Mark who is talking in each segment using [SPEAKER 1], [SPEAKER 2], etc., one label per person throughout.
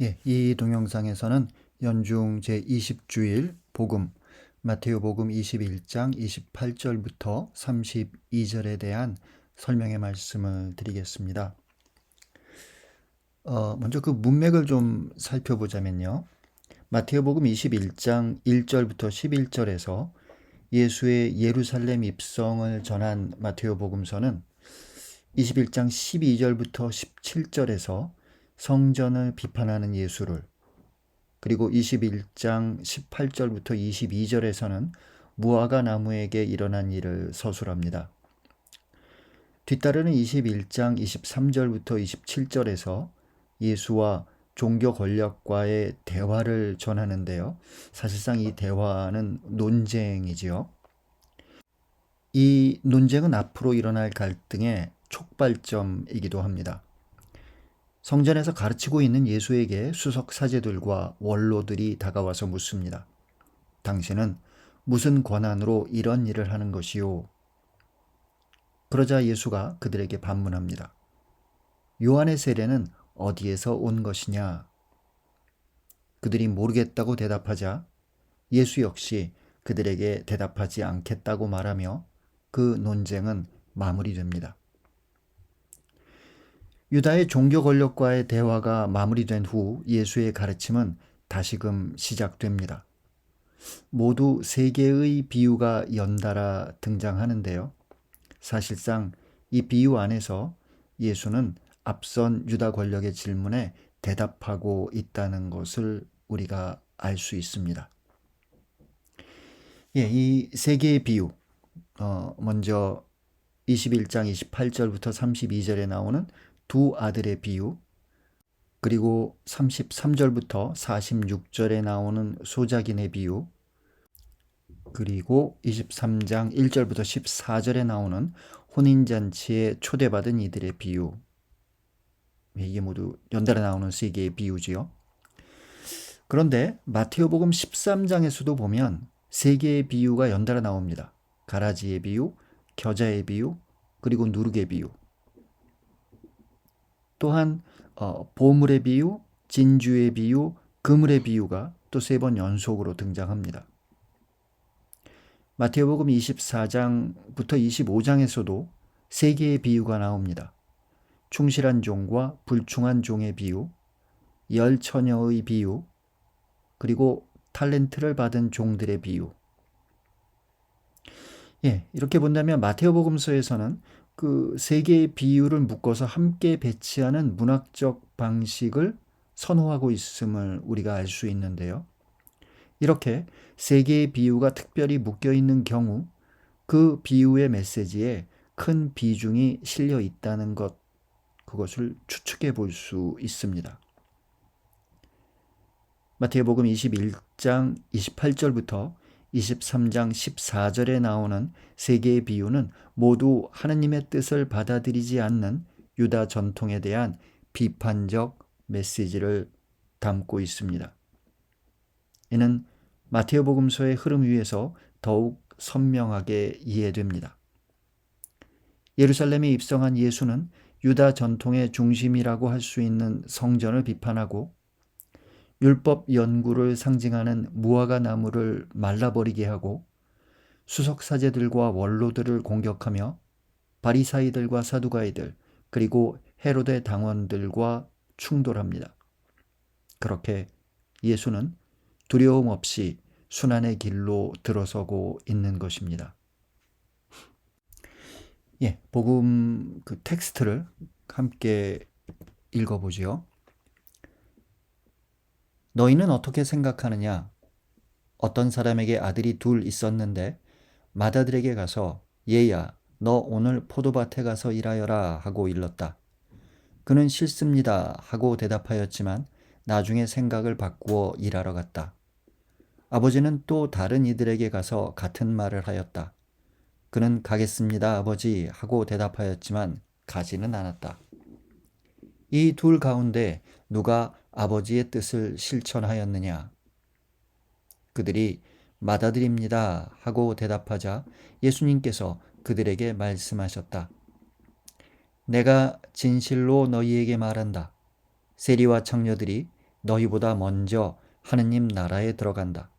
[SPEAKER 1] 이 동영상에서는 연중 제20주일 복음, 마테오복음 21장 28절부터 32절에 대한 설명의 말씀을 드리겠습니다. 먼저 그 문맥을 좀 살펴보자면요. 마테오복음 21장 1절부터 11절에서 예수의 예루살렘 입성을 전한 마테오복음서는 21장 12절부터 17절에서 성전을 비판하는 예수를, 그리고 21장 18절부터 22절에서는 무화과 나무에게 일어난 일을 서술합니다. 뒤따르는 21장 23절부터 27절에서 예수와 종교 권력과의 대화를 전하는데요. 사실상 이 대화는 논쟁이지요. 이 논쟁은 앞으로 일어날 갈등의 촉발점이기도 합니다. 성전에서 가르치고 있는 예수에게 수석 사제들과 원로들이 다가와서 묻습니다. 당신은 무슨 권한으로 이런 일을 하는 것이요? 그러자 예수가 그들에게 반문합니다. 요한의 세례는 어디에서 온 것이냐? 그들이 모르겠다고 대답하자 예수 역시 그들에게 대답하지 않겠다고 말하며 그 논쟁은 마무리됩니다. 유다의 종교 권력과의 대화가 마무리된 후 예수의 가르침은 다시금 시작됩니다. 모두 세 개의 비유가 연달아 등장하는데요. 사실상 이 비유 안에서 예수는 앞선 유다 권력의 질문에 대답하고 있다는 것을 우리가 알 수 있습니다. 이 세 개의 비유, 먼저 21장 28절부터 32절에 나오는 두 아들의 비유, 그리고 33절부터 46절에 나오는 소작인의 비유, 그리고 23장 1절부터 14절에 나오는 혼인잔치에 초대받은 이들의 비유. 이게 모두 연달아 나오는 세 개의 비유지요. 그런데 마테오복음 13장에서도 보면 세 개의 비유가 연달아 나옵니다. 가라지의 비유, 겨자의 비유, 그리고 누룩의 비유. 또한 보물의 비유, 진주의 비유, 그물의 비유가 또 세 번 연속으로 등장합니다. 마테오복음 24장부터 25장에서도 세 개의 비유가 나옵니다. 충실한 종과 불충한 종의 비유, 열 처녀의 비유, 그리고 탈렌트를 받은 종들의 비유. 이렇게 본다면 마테오복음서에서는 그 세 개의 비유를 묶어서 함께 배치하는 문학적 방식을 선호하고 있음을 우리가 알 수 있는데요. 이렇게 세 개의 비유가 특별히 묶여 있는 경우 그 비유의 메시지에 큰 비중이 실려 있다는 것, 그것을 추측해 볼 수 있습니다. 마태복음 21장 28절부터 23장 14절에 나오는 세 개의 비유는 모두 하느님의 뜻을 받아들이지 않는 유다 전통에 대한 비판적 메시지를 담고 있습니다. 이는 마테오복음서의 흐름 위에서 더욱 선명하게 이해됩니다. 예루살렘에 입성한 예수는 유다 전통의 중심이라고 할 수 있는 성전을 비판하고 율법 연구를 상징하는 무화과 나무를 말라버리게 하고 수석 사제들과 원로들을 공격하며 바리사이들과 사두가이들 그리고 헤로데 당원들과 충돌합니다. 그렇게 예수는 두려움 없이 순환의 길로 들어서고 있는 것입니다. 복음 그 텍스트를 함께 읽어보지요. 너희는 어떻게 생각하느냐? 어떤 사람에게 아들이 둘 있었는데 맏아들에게 가서 얘야, 너 오늘 포도밭에 가서 일하여라 하고 일렀다. 그는 싫습니다 하고 대답하였지만 나중에 생각을 바꾸어 일하러 갔다. 아버지는 또 다른 이들에게 가서 같은 말을 하였다. 그는 가겠습니다 아버지 하고 대답하였지만 가지는 않았다. 이 둘 가운데 누가 아버지의 뜻을 실천하였느냐? 그들이 맏아들입니다 하고 대답하자 예수님께서 그들에게 말씀하셨다. 내가 진실로 너희에게 말한다. 세리와 청녀들이 너희보다 먼저 하느님 나라에 들어간다.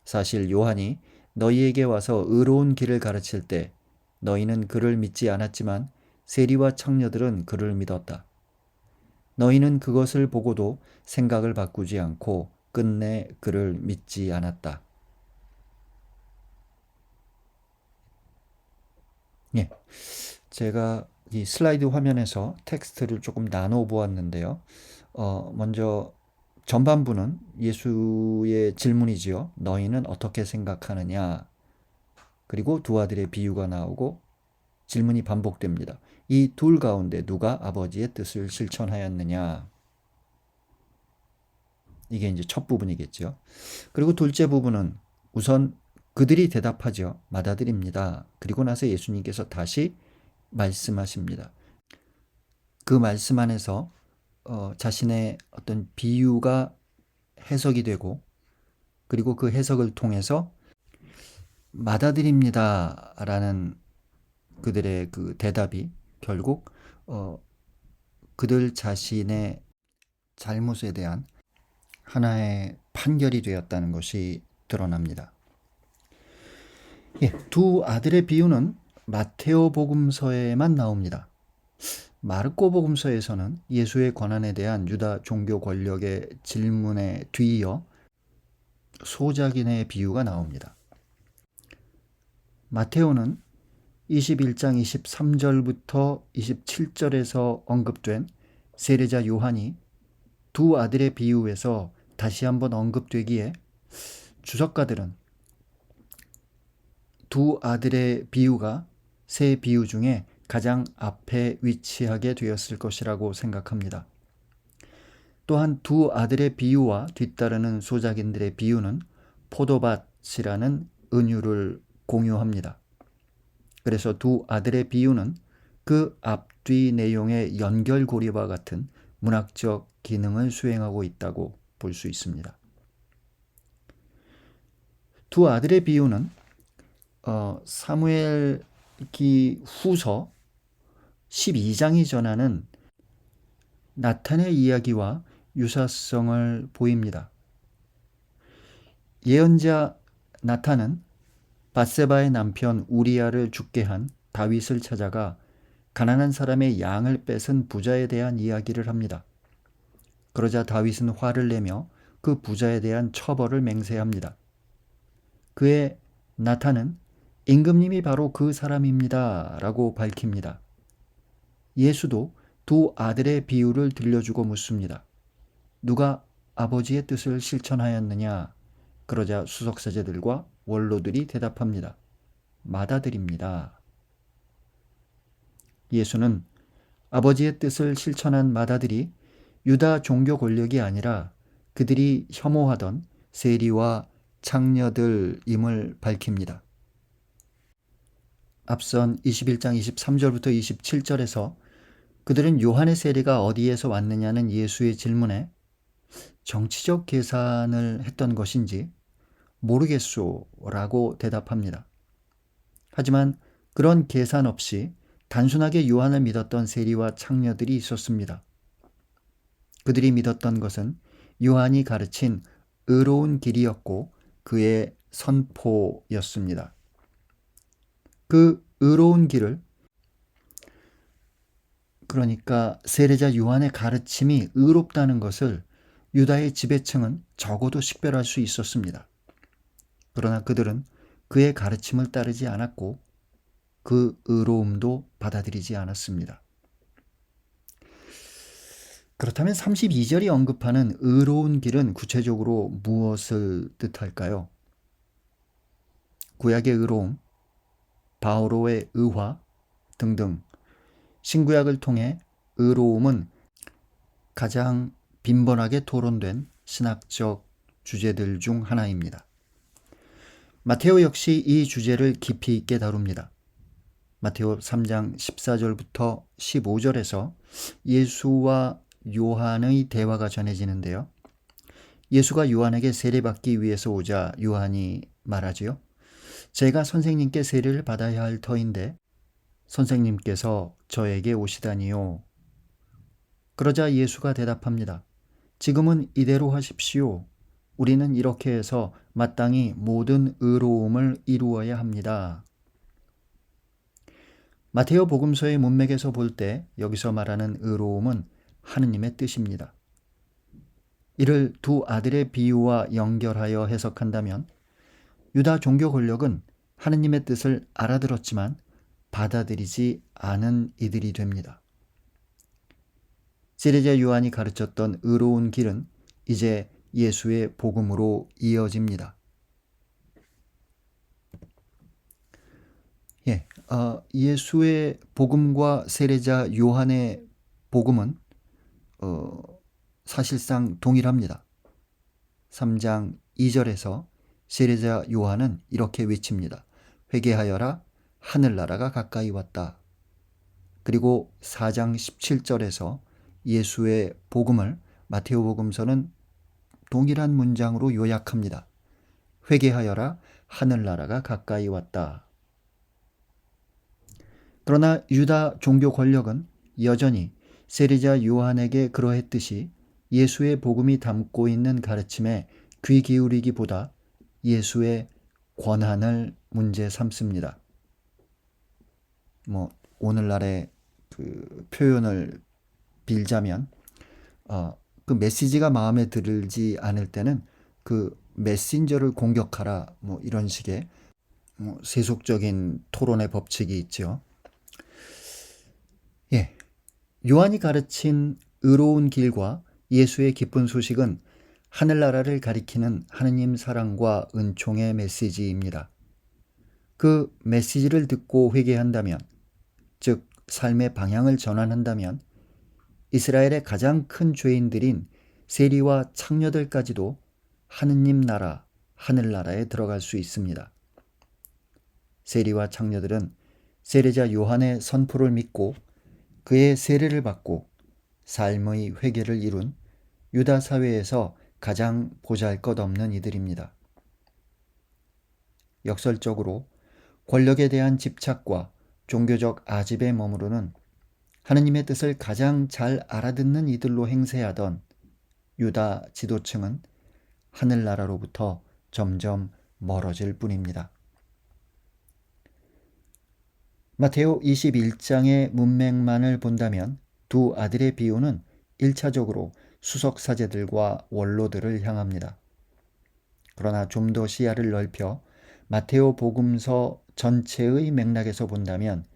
[SPEAKER 1] 사실 요한이 너희에게 와서 의로운 길을 가르칠 때 너희는 그를 믿지 않았지만 세리와 창녀들은 그를 믿었다. 너희는 그것을 보고도 생각을 바꾸지 않고 끝내 그를 믿지 않았다. 예, 제가 이 슬라이드 화면에서 텍스트를 조금 나눠 보았는데요. 먼저 전반부는 예수의 질문이지요. 너희는 어떻게 생각하느냐? 그리고 두 아들의 비유가 나오고 질문이 반복됩니다. 이 둘 가운데 누가 아버지의 뜻을 실천하였느냐? 이게 이제 첫 부분이겠죠. 그리고 둘째 부분은 우선 그들이 대답하죠. 맏아들입니다. 그리고 나서 예수님께서 다시 말씀하십니다. 그 말씀 안에서 자신의 어떤 비유가 해석이 되고 그리고 그 해석을 통해서 맏아들입니다 라는 그들의 그 대답이 결국 그들 자신의 잘못에 대한 하나의 판결이 되었다는 것이 드러납니다. 예, 두 아들의 비유는 마테오 복음서에만 나옵니다. 마르코 복음서에서는 예수의 권한에 대한 유다 종교 권력의 질문에 뒤이어 소작인의 비유가 나옵니다. 마테오는 21장 23절부터 27절에서 언급된 세례자 요한이 두 아들의 비유에서 다시 한번 언급되기에 주석가들은 두 아들의 비유가 세 비유 중에 가장 앞에 위치하게 되었을 것이라고 생각합니다. 또한 두 아들의 비유와 뒤따르는 소작인들의 비유는 포도밭이라는 은유를 공유합니다. 그래서 두 아들의 비유는 그 앞뒤 내용의 연결고리와 같은 문학적 기능을 수행하고 있다고 볼 수 있습니다. 두 아들의 비유는 사무엘기 후서 12장이 전하는 나탄의 이야기와 유사성을 보입니다. 예언자 나탄은 밧세바의 남편 우리아를 죽게 한 다윗을 찾아가 가난한 사람의 양을 뺏은 부자에 대한 이야기를 합니다. 그러자 다윗은 화를 내며 그 부자에 대한 처벌을 맹세합니다. 그의 나탄은 임금님이 바로 그 사람입니다 라고 밝힙니다. 예수도 두 아들의 비유를 들려주고 묻습니다. 누가 아버지의 뜻을 실천하였느냐? 그러자 수석사제들과 원로들이 대답합니다. 맏아들입니다. 예수는 아버지의 뜻을 실천한 맏아들이 유다 종교 권력이 아니라 그들이 혐오하던 세리와 창녀들임을 밝힙니다. 앞선 21장 23절부터 27절에서 그들은 요한의 세례가 어디에서 왔느냐는 예수의 질문에 정치적 계산을 했던 것인지 모르겠소라고 대답합니다. 하지만 그런 계산 없이 단순하게 요한을 믿었던 세리와 창녀들이 있었습니다. 그들이 믿었던 것은 요한이 가르친 의로운 길이었고 그의 선포였습니다. 그 의로운 길을, 그러니까 세례자 요한의 가르침이 의롭다는 것을 유다의 지배층은 적어도 식별할 수 있었습니다. 그러나 그들은 그의 가르침을 따르지 않았고 그 의로움도 받아들이지 않았습니다. 그렇다면 32절이 언급하는 의로운 길은 구체적으로 무엇을 뜻할까요? 구약의 의로움, 바오로의 의화 등등 신구약을 통해 의로움은 가장 빈번하게 토론된 신학적 주제들 중 하나입니다. 마테오 역시 이 주제를 깊이 있게 다룹니다. 마테오 3장 14절부터 15절에서 예수와 요한의 대화가 전해지는데요. 예수가 요한에게 세례받기 위해서 오자 요한이 말하지요. 제가 선생님께 세례를 받아야 할 터인데 선생님께서 저에게 오시다니요. 그러자 예수가 대답합니다. 지금은 이대로 하십시오. 우리는 이렇게 해서 마땅히 모든 의로움을 이루어야 합니다. 마테오 복음서의 문맥에서 볼 때 여기서 말하는 의로움은 하느님의 뜻입니다. 이를 두 아들의 비유와 연결하여 해석한다면 유다 종교 권력은 하느님의 뜻을 알아들었지만 받아들이지 않은 이들이 됩니다. 세례자 요한이 가르쳤던 의로운 길은 이제 예수의 복음으로 이어집니다. 예수의 복음과 세례자 요한의 복음은 사실상 동일합니다. 3장 2절에서 세례자 요한은 이렇게 외칩니다. 회개하여라, 하늘나라가 가까이 왔다. 그리고 4장 17절에서 예수의 복음을 마테오 복음서는 동일한 문장으로 요약합니다. 회개하여라, 하늘나라가 가까이 왔다. 그러나 유다 종교 권력은 여전히 세례자 요한에게 그러했듯이 예수의 복음이 담고 있는 가르침에 귀 기울이기보다 예수의 권한을 문제 삼습니다. 오늘날의 그 표현을 빌자면 그 메시지가 마음에 들지 않을 때는 그 메신저를 공격하라, 이런 식의 세속적인 토론의 법칙이 있죠. 요한이 가르친 의로운 길과 예수의 기쁜 소식은 하늘나라를 가리키는 하느님 사랑과 은총의 메시지입니다. 그 메시지를 듣고 회개한다면, 즉 삶의 방향을 전환한다면 이스라엘의 가장 큰 죄인들인 세리와 창녀들까지도 하느님 나라, 하늘나라에 들어갈 수 있습니다. 세리와 창녀들은 세례자 요한의 선포를 믿고 그의 세례를 받고 삶의 회개를 이룬 유다 사회에서 가장 보잘것없는 이들입니다. 역설적으로 권력에 대한 집착과 종교적 아집에 머무르는 하느님의 뜻을 가장 잘 알아듣는 이들로 행세하던 유다 지도층은 하늘나라로부터 점점 멀어질 뿐입니다. 마테오 21장의 문맥만을 본다면 두 아들의 비유는 1차적으로 수석사제들과 원로들을 향합니다. 그러나 좀 더 시야를 넓혀 마테오 복음서 전체의 맥락에서 본다면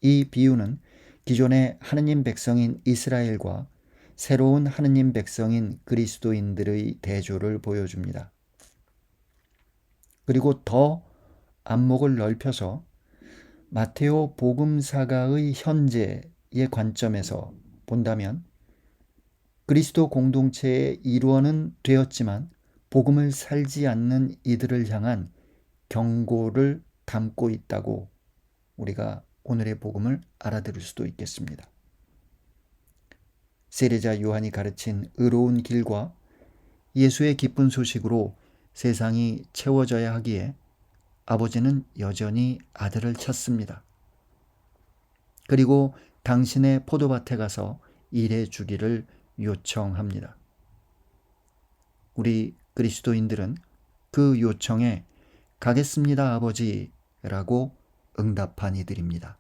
[SPEAKER 1] 이 비유는 기존의 하느님 백성인 이스라엘과 새로운 하느님 백성인 그리스도인들의 대조를 보여줍니다. 그리고 더 안목을 넓혀서 마테오 복음사가의 현재의 관점에서 본다면 그리스도 공동체의 일원은 되었지만 복음을 살지 않는 이들을 향한 경고를 담고 있다고 우리가 오늘의 복음을 알아들을 수도 있겠습니다. 세례자 요한이 가르친 의로운 길과 예수의 기쁜 소식으로 세상이 채워져야 하기에 아버지는 여전히 아들을 찾습니다. 그리고 당신의 포도밭에 가서 일해 주기를 요청합니다. 우리 그리스도인들은 그 요청에 가겠습니다, 아버지라고 응답한 이들입니다.